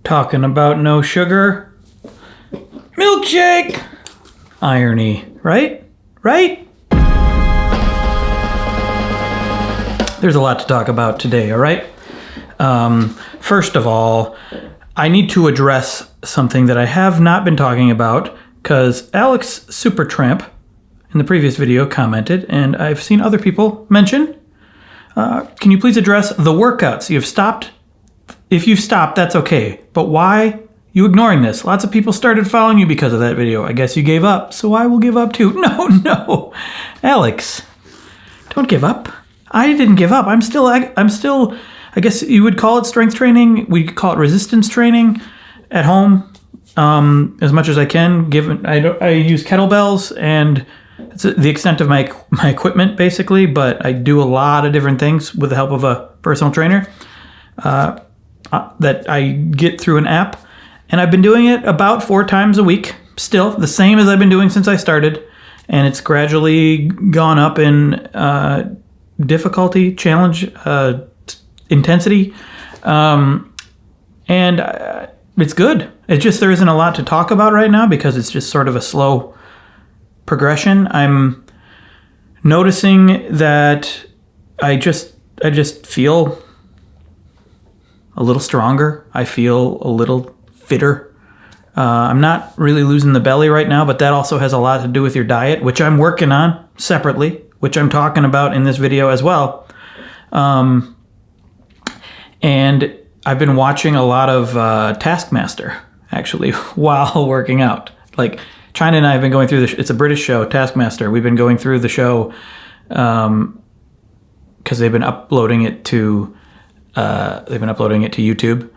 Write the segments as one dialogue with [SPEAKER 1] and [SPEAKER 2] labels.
[SPEAKER 1] talking about no sugar. Milkshake! Irony, right? Right? There's a lot to talk about today, all right? First of all, I need to address something that I have not been talking about because Alex Supertramp in the previous video commented, and I've seen other people mention. Can you please address the workouts you've stopped? If you've stopped, that's okay. But why you ignoring this? Lots of people started following you because of that video. I guess you gave up, so I will give up too. No. Alex, don't give up. I didn't give up. I'm still, I guess you would call it strength training. We could call it resistance training at home as much as I can. Given I use kettlebells and it's the extent of my equipment basically, but I do a lot of different things with the help of a personal trainer that I get through an app. And I've been doing it about 4 times a week, still the same as I've been doing since I started. And it's gradually gone up in difficulty, challenge, intensity. And it's good. It's just there isn't a lot to talk about right now because it's just sort of a slow progression. I'm noticing that I just feel a little stronger. I feel a little fitter. I'm not really losing the belly right now, but that also has a lot to do with your diet, which I'm working on separately, which I'm talking about in this video as well. And I've been watching a lot of Taskmaster, actually, while working out. Like, China and I have been going through it's a British show, Taskmaster. We've been going through the show because they've been uploading it to YouTube.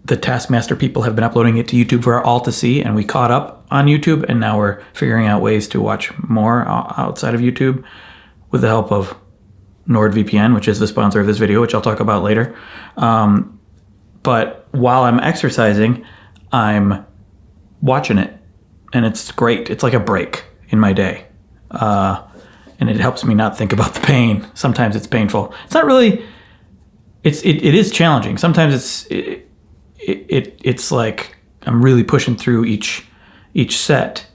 [SPEAKER 1] The Taskmaster people have been uploading it to YouTube for all to see, and we caught up on YouTube, and now we're figuring out ways to watch more outside of YouTube with the help of NordVPN, which is the sponsor of this video, which I'll talk about later. But while I'm exercising, I'm watching it, and it's great. It's like a break in my day, and it helps me not think about the pain. Sometimes it's painful. It's not really. It is challenging. Sometimes it's like I'm really pushing through each set,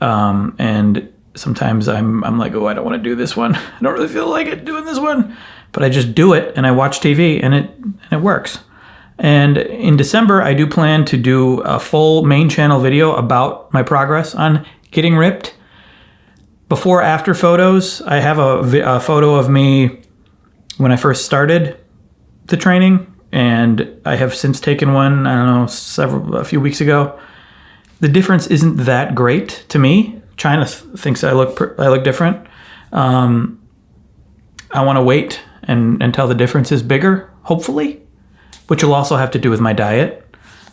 [SPEAKER 1] and sometimes I'm like, oh, I don't want to do this one. I don't really feel like it doing this one, but I just do it and I watch TV and it works. And in December, I do plan to do a full main channel video about my progress on getting ripped. Before after photos, I have a photo of me when I first started the training, and I have since taken one, I don't know, a few weeks ago. The difference isn't that great to me. China thinks I look different. I want to wait until the difference is bigger, hopefully, which will also have to do with my diet.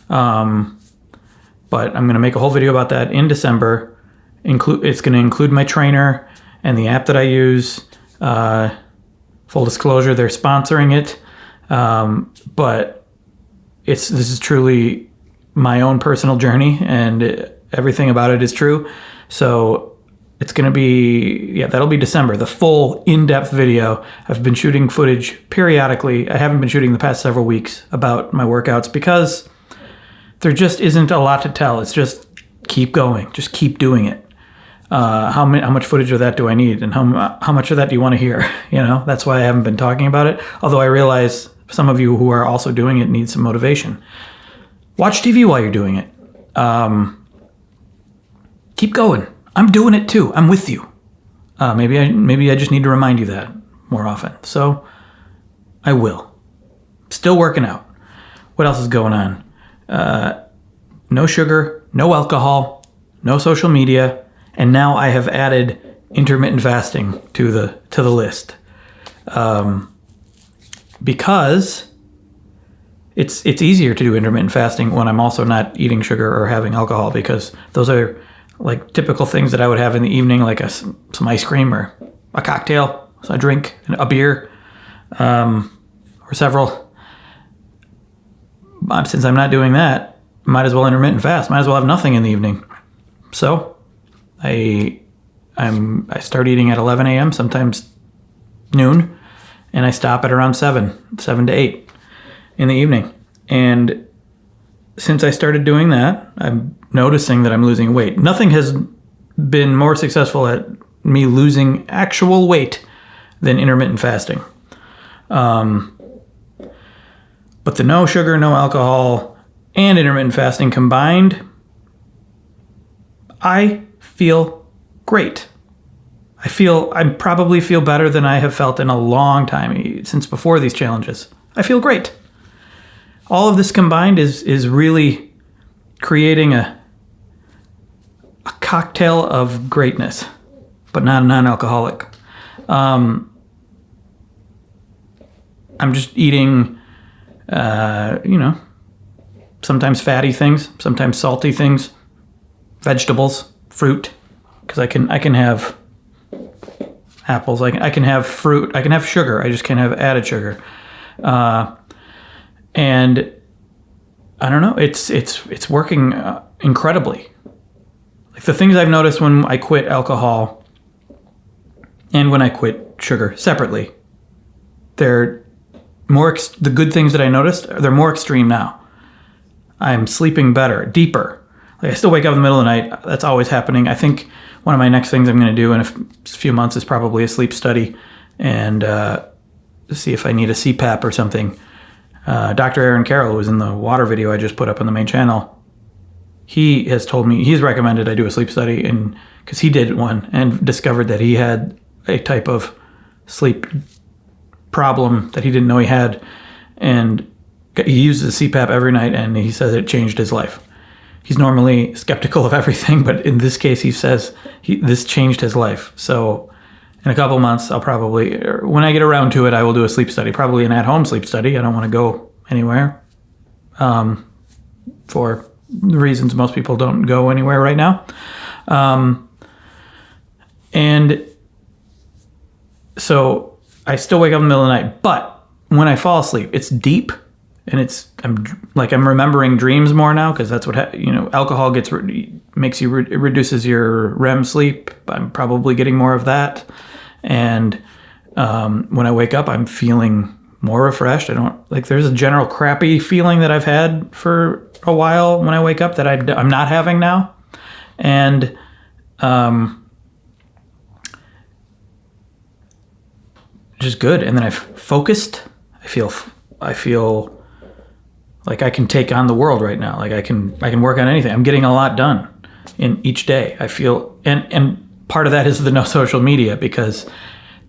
[SPEAKER 1] But I'm going to make a whole video about that in December. It's going to include my trainer and the app that I use. Full disclosure, they're sponsoring it. But this is truly my own personal journey, and everything about it is true. So it's going to be, that'll be December, the full in-depth video. I've been shooting footage periodically. I haven't been shooting the past several weeks about my workouts because there just isn't a lot to tell. It's just keep going, just keep doing it. How much footage of that do I need, and how much of that do you want to hear? That's why I haven't been talking about it. Although I realize some of you who are also doing it need some motivation. Watch TV while you're doing it. Keep going. I'm doing it too. I'm with you. Maybe I just need to remind you that more often. So I will. Still working out. What else is going on? No sugar, no alcohol, no social media, and now I have added intermittent fasting to the list. Because it's easier to do intermittent fasting when I'm also not eating sugar or having alcohol, because those are like typical things that I would have in the evening, like some ice cream or a cocktail, so I drink a beer, or several. Since I'm not doing that, might as well intermittent fast. Might as well have nothing in the evening. So I start eating at 11 a.m., sometimes noon, and I stop at around 7 to 8 in the evening. And since I started doing that, I'm noticing that I'm losing weight. Nothing has been more successful at me losing actual weight than intermittent fasting. But the no sugar, no alcohol, and intermittent fasting combined, I feel great. I probably feel better than I have felt in a long time, since before these challenges. I feel great. All of this combined is really creating a cocktail of greatness, but not a non-alcoholic. I'm just eating, sometimes fatty things, sometimes salty things, vegetables, fruit, because I can have apples, I can have fruit, I can have sugar, I just can't have added sugar. And I don't know, it's working incredibly. Like the things I've noticed when I quit alcohol and when I quit sugar separately, they're more the good things that I noticed, they're more extreme now. I'm sleeping better, deeper. Like I still wake up in the middle of the night. That's always happening. I think one of my next things I'm going to do in a few months is probably a sleep study and see if I need a CPAP or something. Dr. Aaron Carroll, who was in the water video I just put up on the main channel, he has told me, he's recommended I do a sleep study, and because he did one and discovered that he had a type of sleep problem that he didn't know he had, and he uses CPAP every night, and he says it changed his life. He's normally skeptical of everything, but in this case, he says this changed his life. So in a couple months, I'll probably, when I get around to it, I will do a sleep study, probably an at-home sleep study. I don't want to go anywhere for reasons most people don't go anywhere right now. And so I still wake up in the middle of the night, but when I fall asleep, it's deep, and I'm remembering dreams more now, because that's what alcohol makes you it reduces your REM sleep. I'm probably getting more of that, and when I wake up, I'm feeling more refreshed. There's a general crappy feeling that I've had for a while when I wake up that I'm not having now, and just good. And then I've focused. I feel like I can take on the world right now. Like I can work on anything. I'm getting a lot done in each day. I feel, and part of that is the no social media, because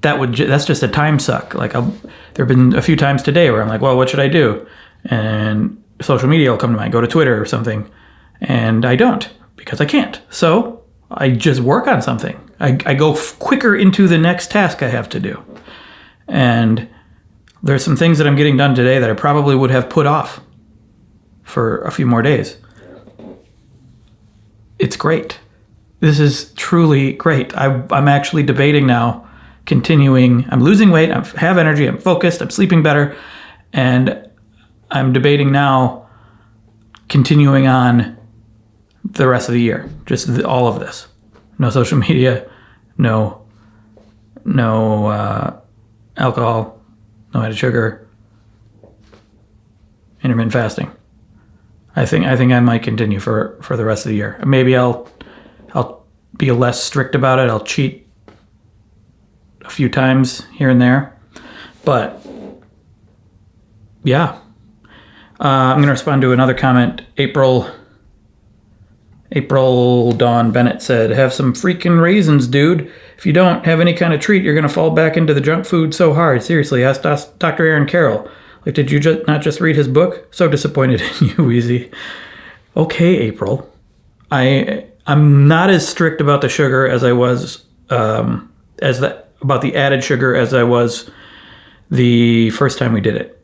[SPEAKER 1] that's just a time suck. Like there have been a few times today where I'm like, well, what should I do? And social media will come to mind, go to Twitter or something. And I don't, because I can't. So I just work on something. I go quicker into the next task I have to do. And there's some things that I'm getting done today that I probably would have put off for a few more days. It's great. This is truly great. I'm actually debating now, continuing. I'm losing weight. I have energy. I'm focused. I'm sleeping better. And I'm debating now continuing on the rest of the year. Just all of this. No social media. No alcohol. No added sugar. Intermittent fasting. I think I might continue for the rest of the year. Maybe I'll be less strict about it. I'll cheat a few times here and there. But yeah. I'm going to respond to another comment. April Dawn Bennett said, have some freaking raisins, dude. If you don't have any kind of treat, you're going to fall back into the junk food so hard. Seriously, ask Dr. Aaron Carroll. Like, did you not just read his book? So disappointed in you, Wheezy. Okay, April. I'm not as strict about the sugar as I was, about the added sugar as I was the first time we did it.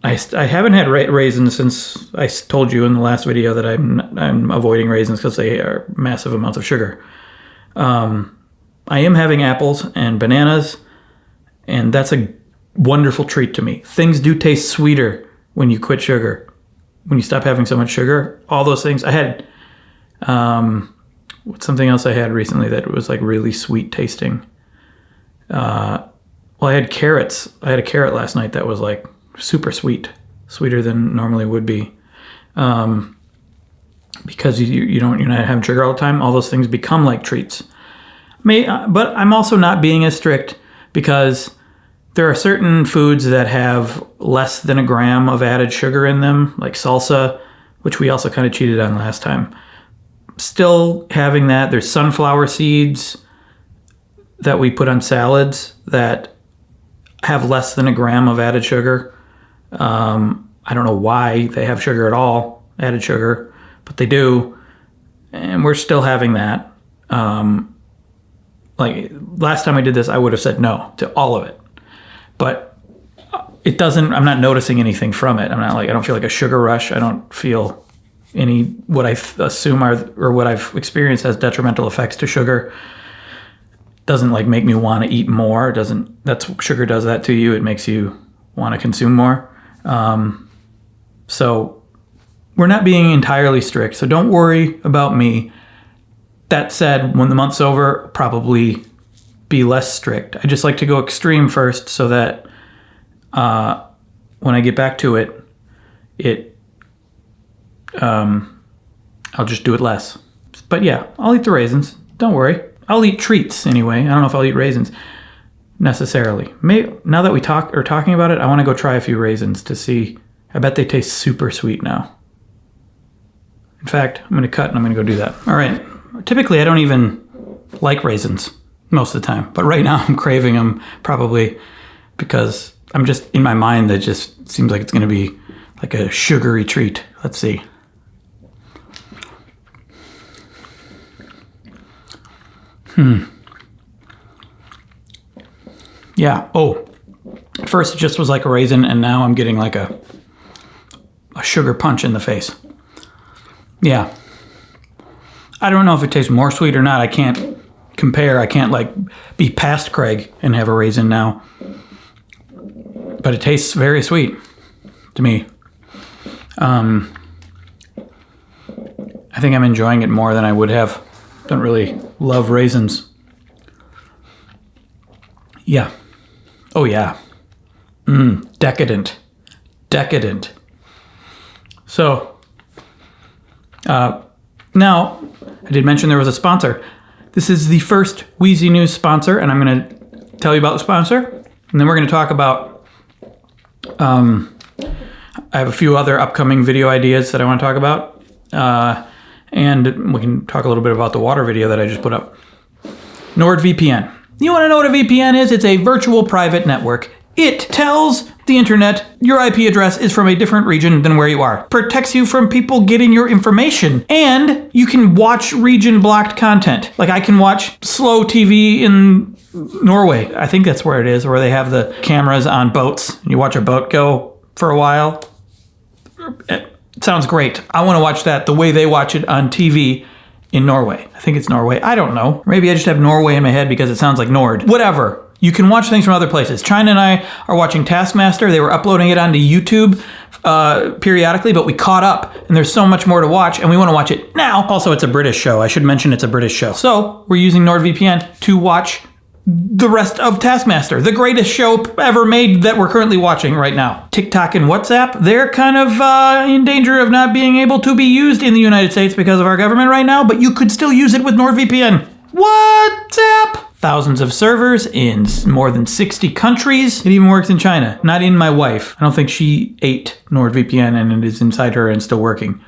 [SPEAKER 1] I haven't had raisins since I told you in the last video that I'm avoiding raisins because they are massive amounts of sugar. I am having apples and bananas, and that's a wonderful treat to me. Things do taste sweeter when you quit sugar. When you stop having so much sugar, all those things. I had what's something else I had recently that was like really sweet tasting. I had carrots. I had a carrot last night that was like super sweet, sweeter than normally would be. because you're not having sugar all the time, all those things become like treats. But I'm also not being as strict because there are certain foods that have less than a gram of added sugar in them, like salsa, which we also kind of cheated on last time. Still having that. There's sunflower seeds that we put on salads that have less than a gram of added sugar. I don't know why they have sugar at all, added sugar, but they do. And we're still having that. Like last time I did this, I would have said no to all of it. But it doesn't, I'm not noticing anything from it. I don't feel like a sugar rush. I don't feel what I assume or what I've experienced has detrimental effects to sugar. Doesn't like make me want to eat more. Sugar does that to you. It makes you want to consume more. So we're not being entirely strict. So don't worry about me. That said, when the month's over, probably be less strict. I just like to go extreme first so that when I get back to it, I'll just do it less. But yeah, I'll eat the raisins. Don't worry. I'll eat treats anyway. I don't know if I'll eat raisins necessarily. Now that we are talking about it, I want to go try a few raisins to see. I bet they taste super sweet now. In fact, I'm going to cut and I'm going to go do that. All right. Typically, I don't even like raisins most of the time. But right now, I'm craving them probably because I'm just in my mind that just seems like it's going to be like a sugary treat. Let's see. Yeah. Oh, at first it just was like a raisin, and now I'm getting like a sugar punch in the face. Yeah. I don't know if it tastes more sweet or not. I can't compare. I can't like be past Craig and have a raisin now. But it tastes very sweet to me. I think I'm enjoying it more than I would have. Don't really love raisins. Yeah. Oh, yeah. Decadent. Decadent. So, now, I did mention there was a sponsor. This is the first Wheezy News sponsor, and I'm going to tell you about the sponsor. And then we're going to talk about, I have a few other upcoming video ideas that I want to talk about. And we can talk a little bit about the water video that I just put up. NordVPN. You want to know what a VPN is? It's a virtual private network. It tells the internet your IP address is from a different region than where you are. Protects you from people getting your information. And you can watch region-blocked content. Like I can watch slow TV in Norway. I think that's where it is, where they have the cameras on boats. And you watch a boat go for a while. It sounds great. I want to watch that the way they watch it on TV in Norway. I think it's Norway. I don't know. Maybe I just have Norway in my head because it sounds like Nord. Whatever. You can watch things from other places. China and I are watching Taskmaster. They were uploading it onto YouTube periodically, but we caught up and there's so much more to watch and we want to watch it now. Also, it's a British show. I should mention it's a British show. So we're using NordVPN to watch the rest of Taskmaster, the greatest show ever made that we're currently watching right now. TikTok and WhatsApp, they're kind of in danger of not being able to be used in the United States because of our government right now, but you could still use it with NordVPN. WhatsApp! Thousands of servers in more than 60 countries. It even works in China. Not in my wife. I don't think she ate NordVPN and it is inside her and still working.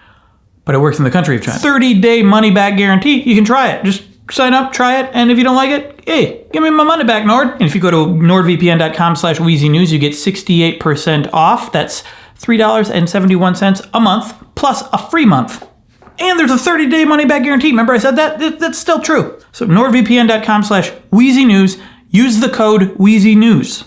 [SPEAKER 1] But it works in the country of China. 30-day money-back guarantee. You can try it. Just sign up, try it, and if you don't like it, hey, give me my money back, Nord. And if you go to nordvpn.com/WheezyNews, you get 68% off. That's $3.71 a month, plus a free month. And there's a 30-day money-back guarantee. Remember I said that? That's still true. So nordvpn.com/WheezyNews. Use the code WheezyNews.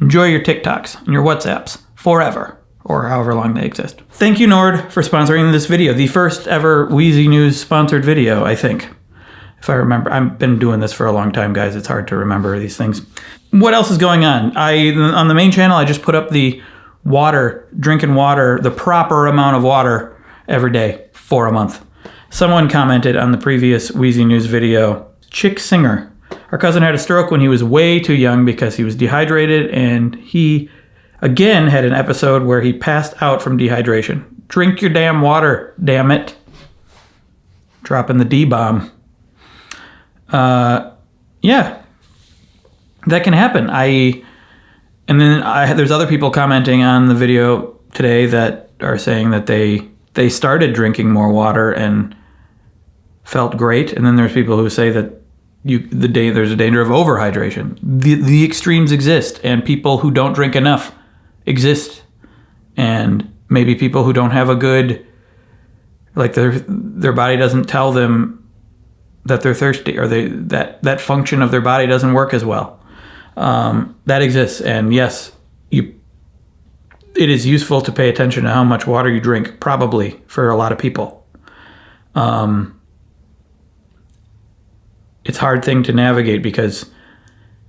[SPEAKER 1] Enjoy your TikToks and your WhatsApps forever, or however long they exist. Thank you, Nord, for sponsoring this video. The first ever Wheezy News sponsored video, I think. If I remember, I've been doing this for a long time, guys. It's hard to remember these things. What else is going on? On the main channel, I just put up the drinking water, the proper amount of water every day for a month. Someone commented on the previous Wheezy News video, Chick Singer. Our cousin had a stroke when he was way too young because he was dehydrated, and he, again, had an episode where he passed out from dehydration. Drink your damn water, damn it. dropping the D-bomb. Yeah, that can happen. There's other people commenting on the video today that are saying that they started drinking more water and felt great. And then there's people who say that there's a danger of overhydration. The extremes exist, and people who don't drink enough exist. And maybe people who don't have a good, like their body doesn't tell them that they're thirsty, or that function of their body doesn't work as well. That exists, and yes, it is useful to pay attention to how much water you drink, probably, for a lot of people. It's a hard thing to navigate, because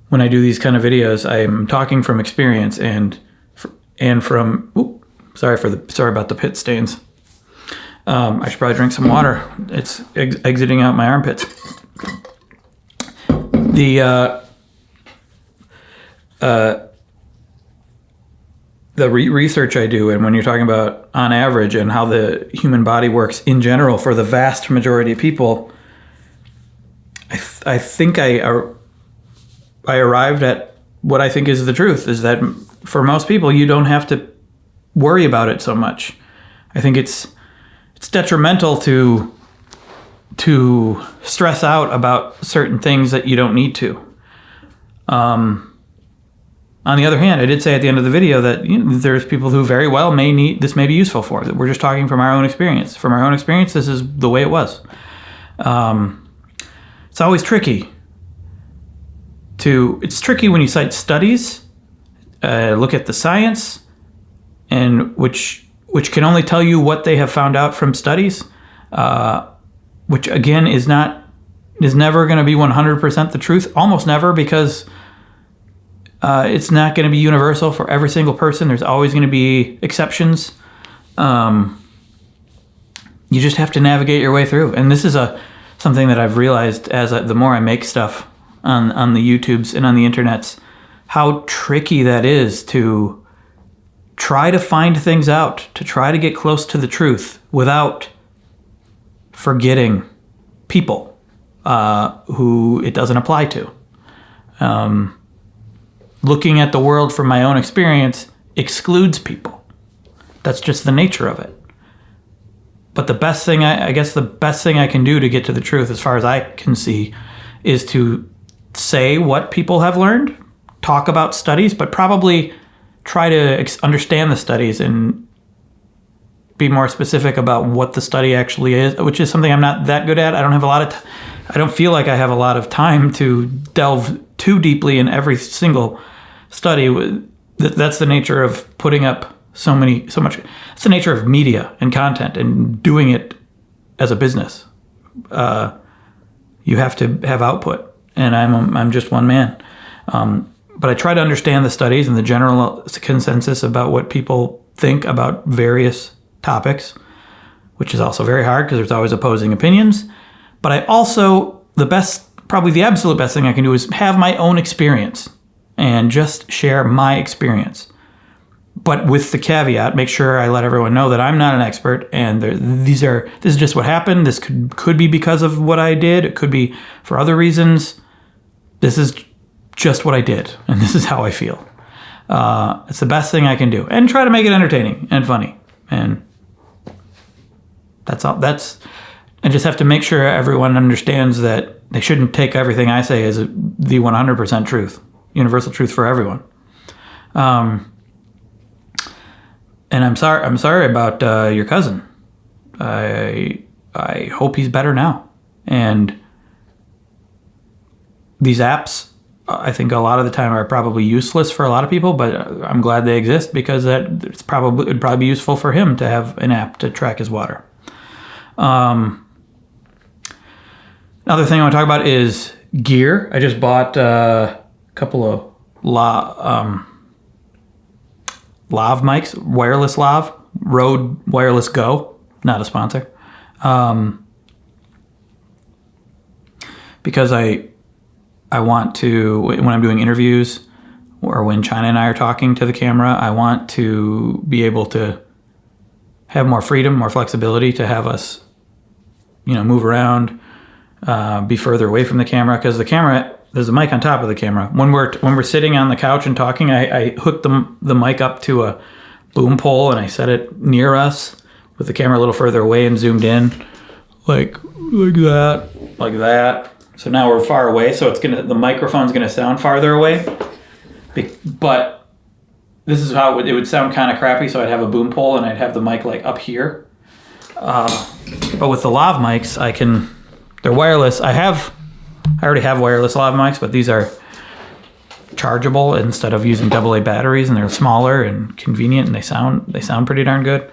[SPEAKER 1] when I do these kind of videos, I'm talking from experience and from. Sorry about the pit stains. I should probably drink some water. It's exiting out my armpits. The research I do, and when you're talking about on average and how the human body works in general for the vast majority of people, I think I arrived at what I think is the truth, is that for most people, you don't have to worry about it so much. I think it's detrimental to stress out about certain things that you don't need to. On the other hand, I did say at the end of the video that there's people who very well may be useful for. That we're just talking from our own experience. From our own experience, this is the way it was. It's always tricky. It's tricky when you cite studies, look at the science, and which can only tell you what they have found out from studies, which again is never going to be 100% the truth, almost never, because it's not going to be universal for every single person. There's always going to be exceptions. You just have to navigate your way through, and this is something that I've realized the more I make stuff on the YouTubes and on the internets, how tricky that is to try to find things out, to try to get close to the truth without forgetting people who it doesn't apply to. Looking at the world from my own experience excludes people. That's just the nature of it. But the best thing I can do to get to the truth, as far as I can see, is to say what people have learned, talk about studies, but probably try to understand the studies and be more specific about what the study actually is, which is something I'm not that good at. I don't feel like I have a lot of time to delve too deeply in every single study. That's the nature of putting up so much. It's the nature of media and content and doing it as a business. You have to have output, and I'm just one man. But I try to understand the studies and the general consensus about what people think about various topics, which is also very hard because there's always opposing opinions. But I also, probably the absolute best thing I can do is have my own experience and just share my experience. But with the caveat, make sure I let everyone know that I'm not an expert, and this is just what happened. This could be because of what I did. It could be for other reasons. This is just what I did, and this is how I feel. It's the best thing I can do, and try to make it entertaining and funny. And that's all. I just have to make sure everyone understands that they shouldn't take everything I say as the 100% truth, universal truth for everyone. And I'm sorry about your cousin. I hope he's better now. And these apps, I think a lot of the time, are probably useless for a lot of people, but I'm glad they it'd probably be useful for him to have an app to track his water. Another thing I want to talk about is gear. I just bought a couple of lav mics, wireless lav, Rode Wireless Go, not a sponsor. Because I want to, when I'm doing interviews or when China and I are talking to the camera, I want to be able to have more freedom, more flexibility to have us move around, be further away from the camera, because the camera, there's a mic on top of the camera. When we're sitting on the couch and talking, I hook the mic up to a boom pole and I set it near us with the camera a little further away and zoomed in, like that. So now we're far away, so the microphone's gonna sound farther away. But this is how it would sound kind of crappy. So I'd have a boom pole and I'd have the mic like up here. But with the lav mics, they're wireless. I already have wireless lav mics, but these are chargeable instead of using AA batteries, and they're smaller and convenient, and they sound pretty darn good.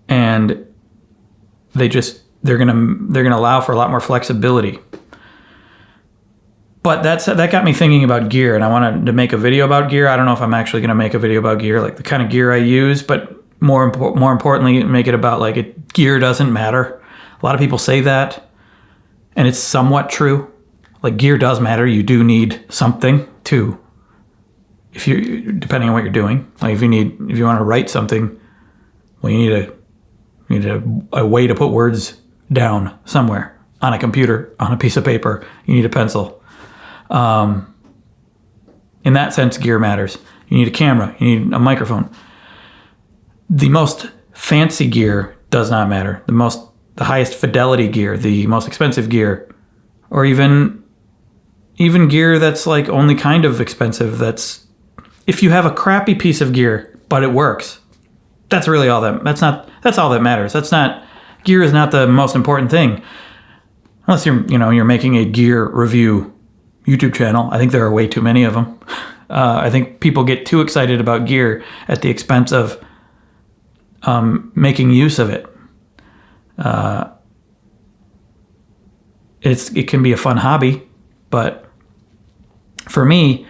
[SPEAKER 1] And they're gonna allow for a lot more flexibility. But that got me thinking about gear, and I wanted to make a video about gear. I don't know if I'm actually gonna make a video about gear, like the kind of gear I use, but more importantly, make it about gear doesn't matter. A lot of people say that, and it's somewhat true. Like, gear does matter. You do need something depending on what you're doing. Like if you want to write something, well, you need a way to put words down somewhere on a computer, on a piece of paper. You need a pencil. In that sense, gear matters. You need a camera. You need a microphone. The most fancy gear does not matter. The highest fidelity gear, the most expensive gear, or even gear that's like only kind of expensive. If you have a crappy piece of gear but it works, that's really all that's all that matters. Gear is not the most important thing, unless you're making a gear review YouTube channel. I think there are way too many of them. I think people get too excited about gear at the expense of making use of it. It can be a fun hobby, but for me,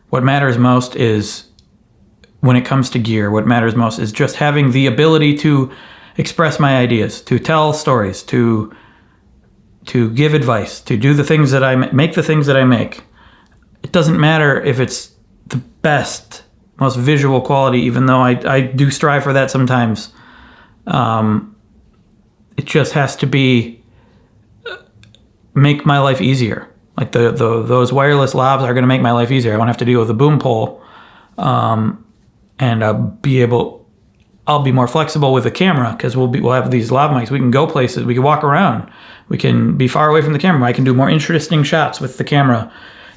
[SPEAKER 1] what matters most is, when it comes to gear, what matters most is just having the ability to express my ideas, to tell stories, to give advice, to do the things that I make, the things that I make. It doesn't matter if it's the best, most visual quality, even though I do strive for that sometimes. It just has to make my life easier. Like those wireless lavs are going to make my life easier. I won't have to deal with a boom pole, and I'll be more flexible with the camera, because we'll have these lav mics. We can go places. We can walk around. We can be far away from the camera. I can do more interesting shots with the camera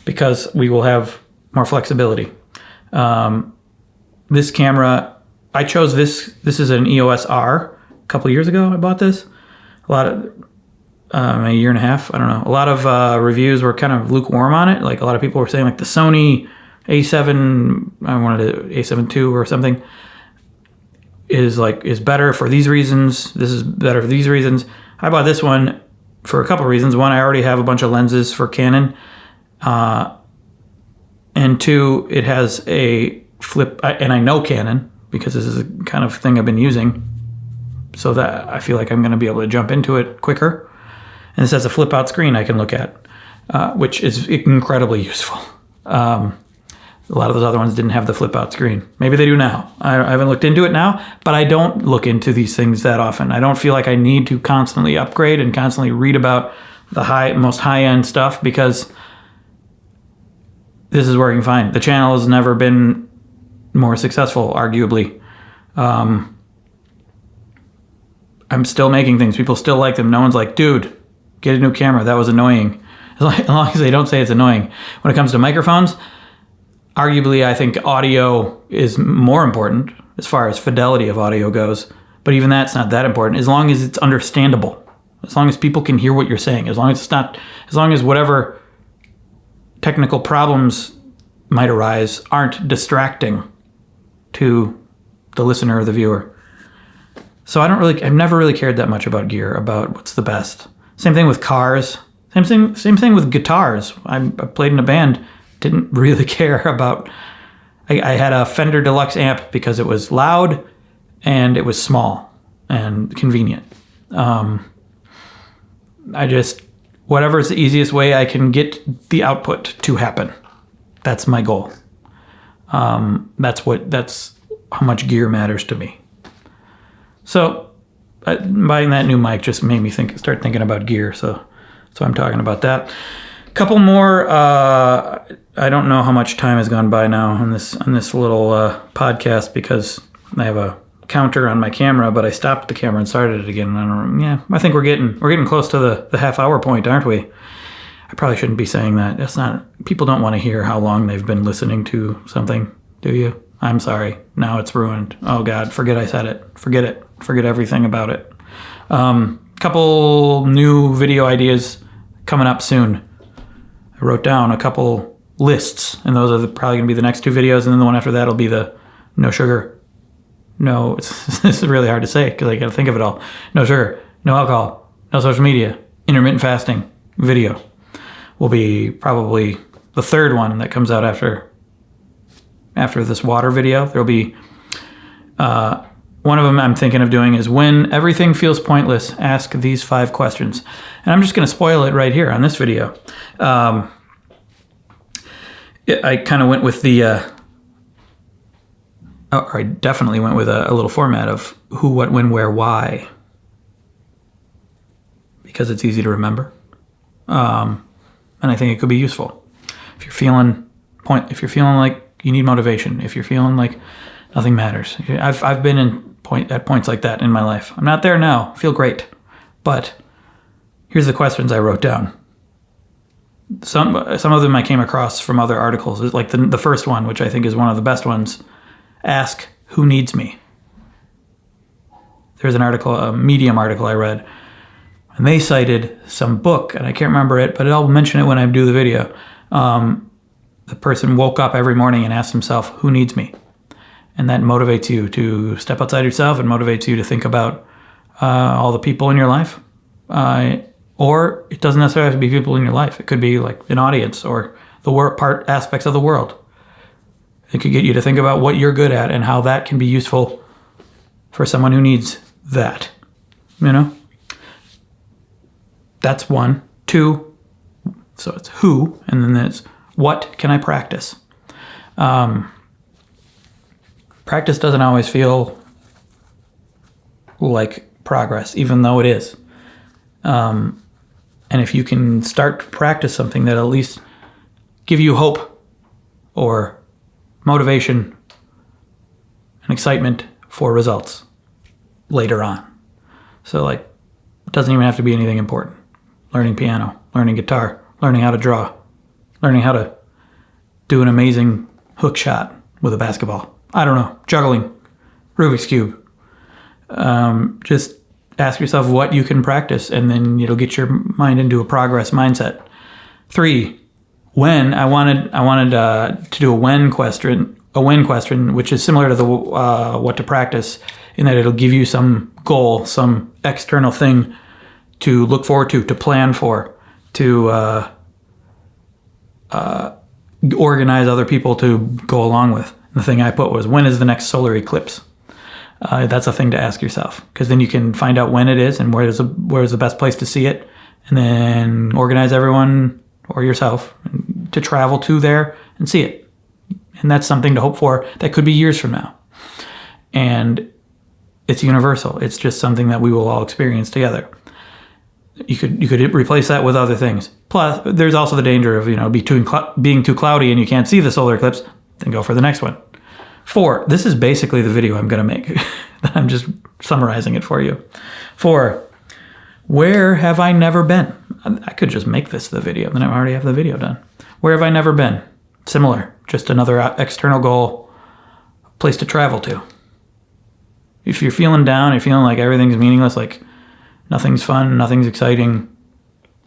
[SPEAKER 1] because we will have more flexibility. This camera, I chose this. This is an EOS R. A couple of years ago, I bought this. A year and a half. I don't know. A lot of reviews were kind of lukewarm on it. Like, a lot of people were saying, like, the Sony A7, I wanted an A7 II or something, is better for these reasons. This is better for these reasons. I bought this one for a couple of reasons. One, I already have a bunch of lenses for Canon. And two, it has a flip, and I know Canon because this is the kind of thing I've been using, so that I feel like I'm going to be able to jump into it quicker. And this has a flip out screen I can look at, which is incredibly useful. A lot of those other ones didn't have the flip out screen. Maybe they do now. I haven't looked into it now, but I don't look into these things that often. I don't feel like I need to constantly upgrade and constantly read about the most high end stuff, because this is working fine. The channel has never been more successful, arguably. I'm still making things. People still like them. No one's like, dude, get a new camera. That was annoying. As long as they don't say it's annoying. When it comes to microphones, arguably, I think audio is more important as far as fidelity of audio goes. But even that's not that important, as long as it's understandable. As long as people can hear what you're saying. As long as whatever technical problems might arise aren't distracting to the listener or the viewer. So I've never really cared that much about gear, about what's the best. Same thing with cars. Same thing with guitars. I played in a band, didn't really care about. I had a Fender Deluxe amp because it was loud and it was small and convenient. Whatever's the easiest way I can get the output to happen. That's my goal. That's how much gear matters to me. So buying that new mic just made me start thinking about gear. So I'm talking about that. Couple more. I don't know how much time has gone by now on this little podcast because I have a counter on my camera, but I stopped the camera and started it again. I think we're getting close to the half-hour point, aren't we? I probably shouldn't be saying that. That's not. People don't want to hear how long they've been listening to something, do you? I'm sorry. Now it's ruined. Oh God, forget I said it. Forget it. Forget everything about it. Couple new video ideas coming up soon. I wrote down a couple lists, and those are probably going to be the next two videos, and then the one after that will be the no sugar. No, this is really hard to say because I got to think of it all. No sugar, no alcohol, no social media, intermittent fasting video will be probably the third one that comes out after this water video. There'll be one of them I'm thinking of doing is when everything feels pointless, ask these 5 questions. And I'm just going to spoil it right here on this video. I kind of went with I definitely went with a little format of who, what, when, where, why. Because it's easy to remember. And I think it could be useful. If you're feeling like you need motivation, if you're feeling like nothing matters. I've been at points like that in my life. I'm not there now. I feel great. But here's the questions I wrote down. Some of them I came across from other articles. Like the first one, which I think is one of the best ones. Ask, who needs me? There's an article, a Medium article I read, and they cited some book, and I can't remember it, but I'll mention it when I do the video. The person woke up every morning and asked himself, who needs me? And that motivates you to step outside yourself and motivates you to think about all the people in your life. Or it doesn't necessarily have to be people in your life. It could be like an audience or the aspects of the world. It could get you to think about what you're good at and how that can be useful for someone who needs that. You know? That's 1. 2, so it's who, and then it's what can I practice? Practice doesn't always feel like progress, even though it is. And if you can start to practice something that at least give you hope or motivation and excitement for results later on. So it doesn't even have to be anything important. Learning piano, learning guitar, learning how to draw, learning how to do an amazing hook shot with a basketball. I don't know, juggling, Rubik's Cube. Just ask yourself what you can practice, and then it'll get your mind into a progress mindset. 3, when I wanted to do a when question, which is similar to the what to practice, in that it'll give you some goal, some external thing to look forward to plan for, to organize other people to go along with. And the thing I put was, when is the next solar eclipse? That's a thing to ask yourself, because then you can find out when it is and where's the best place to see it, and then organize everyone or yourself to travel to there and see it. And that's something to hope for that could be years from now. And it's universal. It's just something that we will all experience together. You could replace that with other things. Plus, there's also the danger of being too cloudy and you can't see the solar eclipse. Then go for the next one. 4, this is basically the video I'm going to make. I'm just summarizing it for you. 4, where have I never been? I could just make this the video, then I already have the video done. Where have I never been? Similar, just another external goal, place to travel to. If you're feeling down, you're feeling like everything's meaningless, like nothing's fun, nothing's exciting.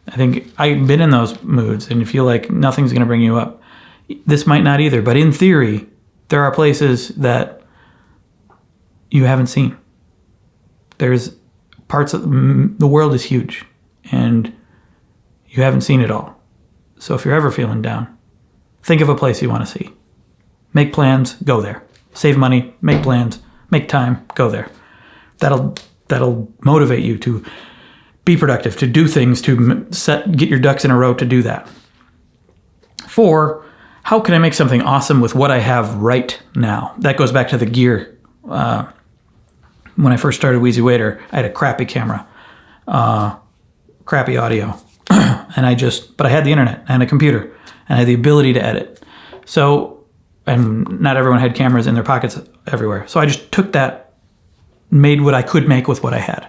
[SPEAKER 1] I think I've been in those moods and you feel like nothing's going to bring you up. This might not either, but in theory, there are places that you haven't seen. There's parts of the world is huge and you haven't seen it all. So if you're ever feeling down, think of a place you want to see. Make plans, go there. Save money, make plans, make time, go there. That'll motivate you to be productive, to do things, to get your ducks in a row to do that. 4, how can I make something awesome with what I have right now? That goes back to the gear when I first started Wheezy Waiter, I had a crappy camera, crappy audio. And but I had the internet, I had a computer, and I had the ability to edit. So, and not everyone had cameras in their pockets everywhere. So I just took that, made what I could make with what I had.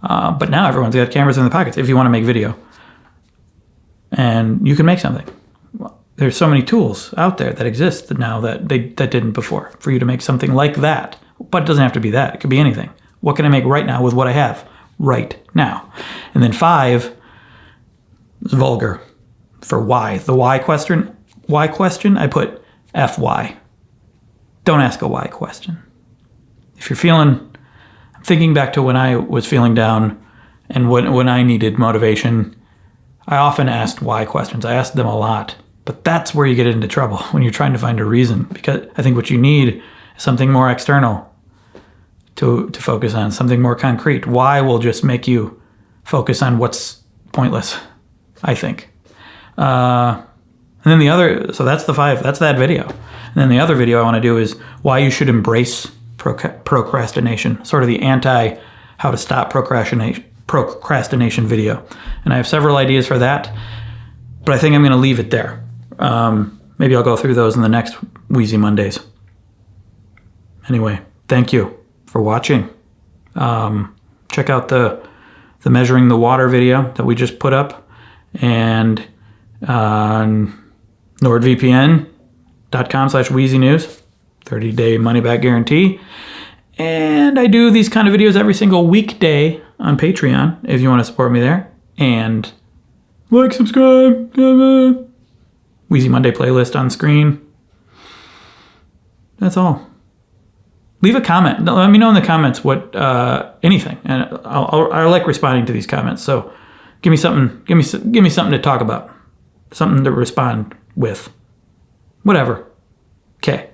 [SPEAKER 1] But now everyone's got cameras in their pockets if you want to make video. And you can make something. There's so many tools out there that exist now that didn't before for you to make something like that. But it doesn't have to be that. It could be anything. What can I make right now with what I have right now? And then 5 is vulgar for why. The why question, I put FY. Don't ask a why question. If you're I'm thinking back to when I was feeling down and when I needed motivation, I often asked why questions. I asked them a lot. But that's where you get into trouble, when you're trying to find a reason. Because I think what you need is something more external to focus on, something more concrete. Why will just make you focus on what's pointless, I think. And then so that's the 5, that's that video. And then the other video I want to do is why you should embrace procrastination, sort of the how to stop procrastination video. And I have several ideas for that, but I think I'm going to leave it there. Maybe I'll go through those in the next Wheezy Mondays. Anyway, thank you for watching. Check out the measuring the water video that we just put up, and NordVPN.com/WheezyNews, 30-day money-back guarantee. And I do these kind of videos every single weekday on Patreon if you want to support me there. And like, subscribe, Wheezy Monday playlist on screen. That's all. Leave a comment. Let me know in the comments what anything, and I like responding to these comments. So give me something. Give me something to talk about. Something to respond with. Whatever. Okay.